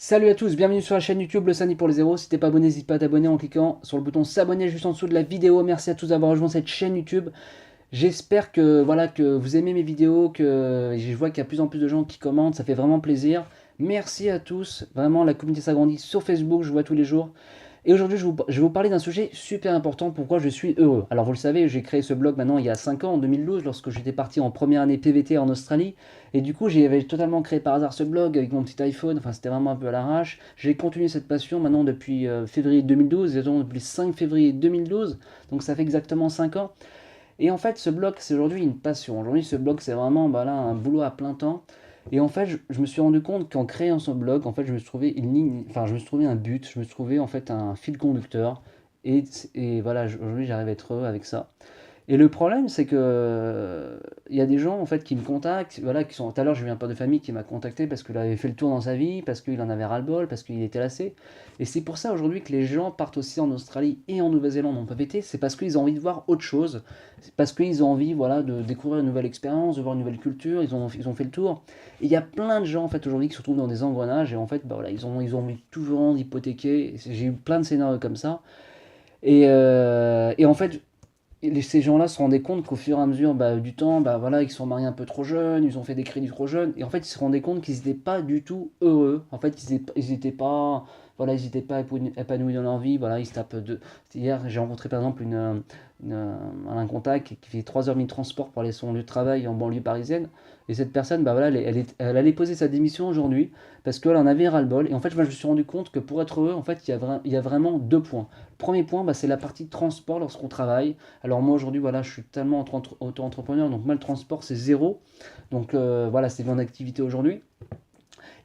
Salut à tous, bienvenue sur la chaîne YouTube Le Sani pour les zéros. Si t'es pas abonné, n'hésite pas à t'abonner en cliquant sur le bouton s'abonner juste en dessous de la vidéo. Merci à tous d'avoir rejoint cette chaîne YouTube. J'espère que vous aimez mes vidéos, que je vois qu'il y a de plus en plus de gens qui commentent, ça fait vraiment plaisir. Merci à tous, vraiment la communauté s'agrandit sur Facebook, je vois tous les jours. Et aujourd'hui, je vais vous parler d'un sujet super important, pourquoi je suis heureux. Alors vous le savez, j'ai créé ce blog maintenant il y a 5 ans, en 2012, lorsque j'étais parti en première année PVT en Australie. Et du coup, j'avais totalement créé par hasard ce blog avec mon petit iPhone, enfin c'était vraiment un peu à l'arrache. J'ai continué cette passion maintenant depuis février 2012, exactement depuis le 5 février 2012, donc ça fait exactement 5 ans. Et en fait, ce blog, c'est aujourd'hui une passion. Aujourd'hui, ce blog, c'est vraiment bah là, un boulot à plein temps. Et en fait, je me suis rendu compte qu'en créant ce blog, en fait, je me suis trouvé une ligne, enfin, je me suis trouvé un but, je me suis trouvé en fait un fil conducteur. Et voilà, aujourd'hui, j'arrive à être heureux avec ça. Et le problème, c'est que il y a des gens en fait qui me contactent, voilà, qui sont. Tout à l'heure, j'ai eu un père de famille qui m'a contacté parce qu'il avait fait le tour dans sa vie, parce qu'il en avait ras-le-bol, parce qu'il était lassé. Et c'est pour ça aujourd'hui que les gens partent aussi en Australie et en Nouvelle-Zélande en PVT, c'est parce qu'ils ont envie de voir autre chose, c'est parce qu'ils ont envie, voilà, de découvrir une nouvelle expérience, de voir une nouvelle culture. Ils ont fait le tour. Et il y a plein de gens en fait aujourd'hui qui se retrouvent dans des engrenages et en fait, bah, voilà, ils ont envie toujours d'hypothéquer. J'ai eu plein de scénarios comme ça. Et en fait, ces gens-là se rendaient compte qu'au fur et à mesure bah, du temps, bah, voilà, ils se sont mariés un peu trop jeunes, ils ont fait des crédits trop jeunes, et en fait, ils se rendaient compte qu'ils n'étaient pas du tout heureux. En fait, ils étaient pas, voilà, ils étaient pas épanouis dans leur vie. Voilà, ils se tapent de. Hier, j'ai rencontré par exemple un contact qui fait 3h30 de transport pour aller à son lieu de travail en banlieue parisienne. Et cette personne, bah voilà, elle allait poser sa démission aujourd'hui parce qu'elle en avait ras-le-bol. Et en fait, moi, je me suis rendu compte que pour être heureux, en fait, il y a vraiment deux points. Le premier point, bah, c'est la partie transport lorsqu'on travaille. Alors moi aujourd'hui voilà, je suis tellement auto-entrepreneur, donc moi le transport c'est zéro. Donc voilà, c'est mon activité aujourd'hui.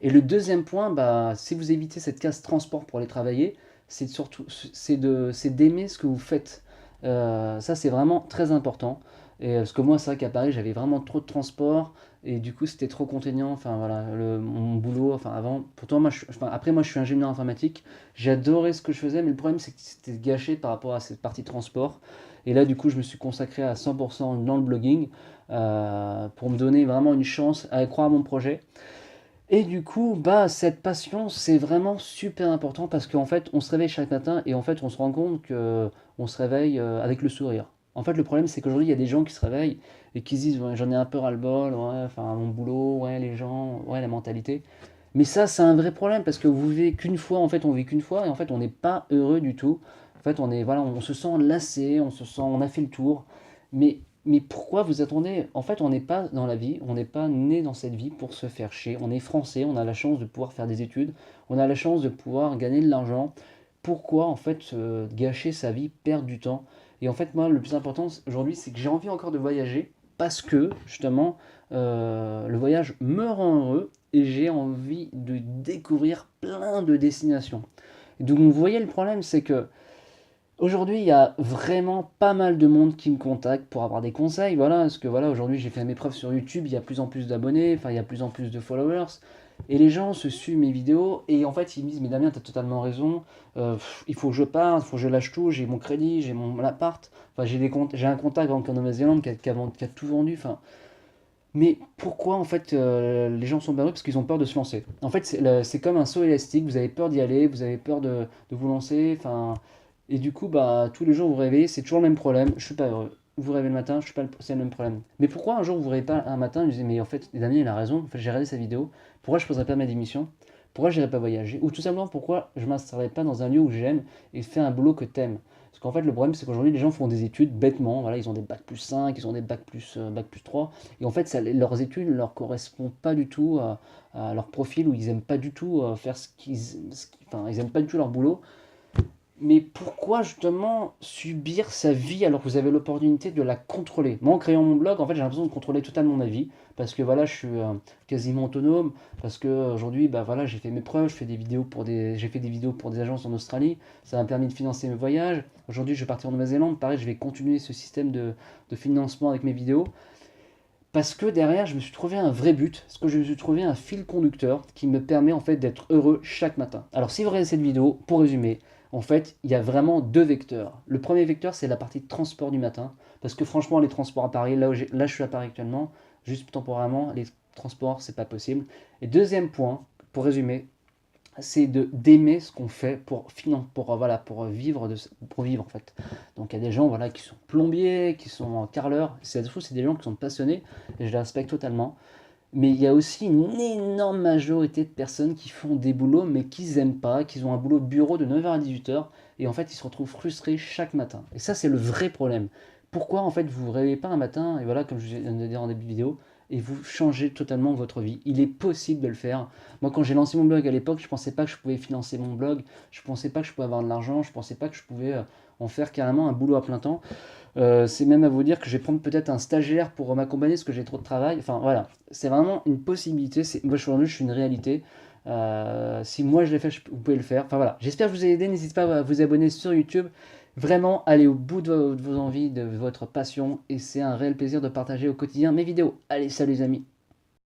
Et le deuxième point, bah, si vous évitez cette case transport pour aller travailler, c'est surtout c'est d'aimer ce que vous faites. Ça c'est vraiment très important. Et, parce que moi c'est vrai qu'à Paris j'avais vraiment trop de transport et du coup c'était trop contraignant. Enfin voilà, mon boulot, enfin avant. Pourtant après moi je suis ingénieur informatique. J'adorais ce que je faisais, mais le problème c'est que c'était gâché par rapport à cette partie transport. Et là du coup je me suis consacré à 100% dans le blogging pour me donner vraiment une chance à croire à mon projet. Et du coup, bah, cette passion, c'est vraiment super important parce qu'en fait, on se réveille chaque matin et en fait, on se rend compte que on se réveille avec le sourire. En fait, le problème, c'est qu'aujourd'hui, il y a des gens qui se réveillent et qui se disent, ouais, j'en ai un peu ras-le-bol, ouais, enfin, mon boulot, ouais, les gens, ouais, la mentalité. Mais ça, c'est un vrai problème parce que vous vivez qu'une fois, en fait, on vit qu'une fois et en fait, on n'est pas heureux du tout. En fait, voilà, on se sent lassé, on a fait le tour. Mais pourquoi vous attendez? En fait, on n'est pas dans la vie, on n'est pas né dans cette vie pour se faire chier. On est français, on a la chance de pouvoir faire des études, on a la chance de pouvoir gagner de l'argent. Pourquoi, en fait, gâcher sa vie, perdre du temps? Et en fait, moi, le plus important aujourd'hui, c'est que j'ai envie encore de voyager parce que, justement, le voyage me rend heureux et j'ai envie de découvrir plein de destinations. Donc, vous voyez, le problème, c'est que aujourd'hui, il y a vraiment pas mal de monde qui me contacte pour avoir des conseils. Voilà, parce que voilà, aujourd'hui, j'ai fait mes preuves sur YouTube, il y a plus en plus d'abonnés, enfin, il y a plus en plus de followers. Et les gens se suivent mes vidéos et en fait, ils me disent, mais Damien, t'as totalement raison, il faut que je parte, il faut que je lâche tout, j'ai mon crédit, j'ai mon appart, enfin, j'ai un contact en Nouvelle-Zélande qui a tout vendu, enfin. Mais pourquoi en fait les gens sont barrés? Parce qu'ils ont peur de se lancer. En fait, c'est comme un saut élastique, vous avez peur d'y aller, vous avez peur de vous lancer, enfin. Et du coup, bah, tous les jours vous vous réveillez, c'est toujours le même problème, je suis pas heureux. Vous vous réveillez le matin, je suis pas, c'est le même problème. Mais pourquoi un jour vous vous réveillez pas un matin et vous dites, mais en fait, Damien il a raison, en fait, j'ai regardé sa vidéo, pourquoi je poserais pas ma démission? Pourquoi j'irais pas voyager? Ou tout simplement pourquoi je m'installerais pas dans un lieu où j'aime et faire un boulot que t'aimes? Parce qu'en fait, le problème c'est qu'aujourd'hui les gens font des études bêtement, voilà, ils ont des bac plus 5, ils ont des bac plus 3, et en fait leurs études ne leur correspondent pas du tout à leur profil, ou ils aiment pas du tout faire enfin, ils aiment pas du tout leur boulot. Mais pourquoi justement subir sa vie alors que vous avez l'opportunité de la contrôler? Moi, en créant mon blog, en fait, j'ai l'impression de contrôler totalement ma vie parce que voilà, je suis quasiment autonome parce que aujourd'hui, bah voilà, j'ai fait mes preuves, j'ai fait des vidéos pour des agences en Australie, ça m'a permis de financer mes voyages. Aujourd'hui, je vais partir en Nouvelle-Zélande, pareil, je vais continuer ce système de financement avec mes vidéos parce que derrière, je me suis trouvé un vrai but, parce que je me suis trouvé un fil conducteur qui me permet en fait d'être heureux chaque matin. Alors si vous regardez cette vidéo, pour résumer, en fait, il y a vraiment deux vecteurs. Le premier vecteur, c'est la partie transport du matin, parce que franchement, les transports à Paris, là je suis à Paris actuellement, juste temporairement, les transports, c'est pas possible. Et deuxième point, pour résumer, c'est de d'aimer ce qu'on fait voilà, pour vivre en fait. Donc il y a des gens voilà, qui sont plombiers, qui sont carreleurs, c'est des gens qui sont passionnés, et je les respecte totalement. Mais il y a aussi une énorme majorité de personnes qui font des boulots, mais qu'ils n'aiment pas, qui ont un boulot de bureau de 9h à 18h, et en fait ils se retrouvent frustrés chaque matin. Et ça c'est le vrai problème. Pourquoi en fait vous vous réveillez pas un matin, et voilà comme je viens de dire en début de vidéo, et vous changez totalement votre vie. Il est possible de le faire. Moi quand j'ai lancé mon blog à l'époque, je pensais pas que je pouvais financer mon blog, je pensais pas que je pouvais avoir de l'argent, je pensais pas que je pouvais en faire carrément un boulot à plein temps. C'est même à vous dire que je vais prendre peut-être un stagiaire pour m'accompagner parce que j'ai trop de travail. Enfin voilà, c'est vraiment une possibilité. Moi aujourd'hui, je suis une réalité. Si moi je l'ai fait, vous pouvez le faire. Enfin voilà, j'espère que je vous ai aidé. N'hésitez pas à vous abonner sur YouTube. Vraiment, allez au bout de vos envies, de votre passion. Et c'est un réel plaisir de partager au quotidien mes vidéos. Allez, salut les amis.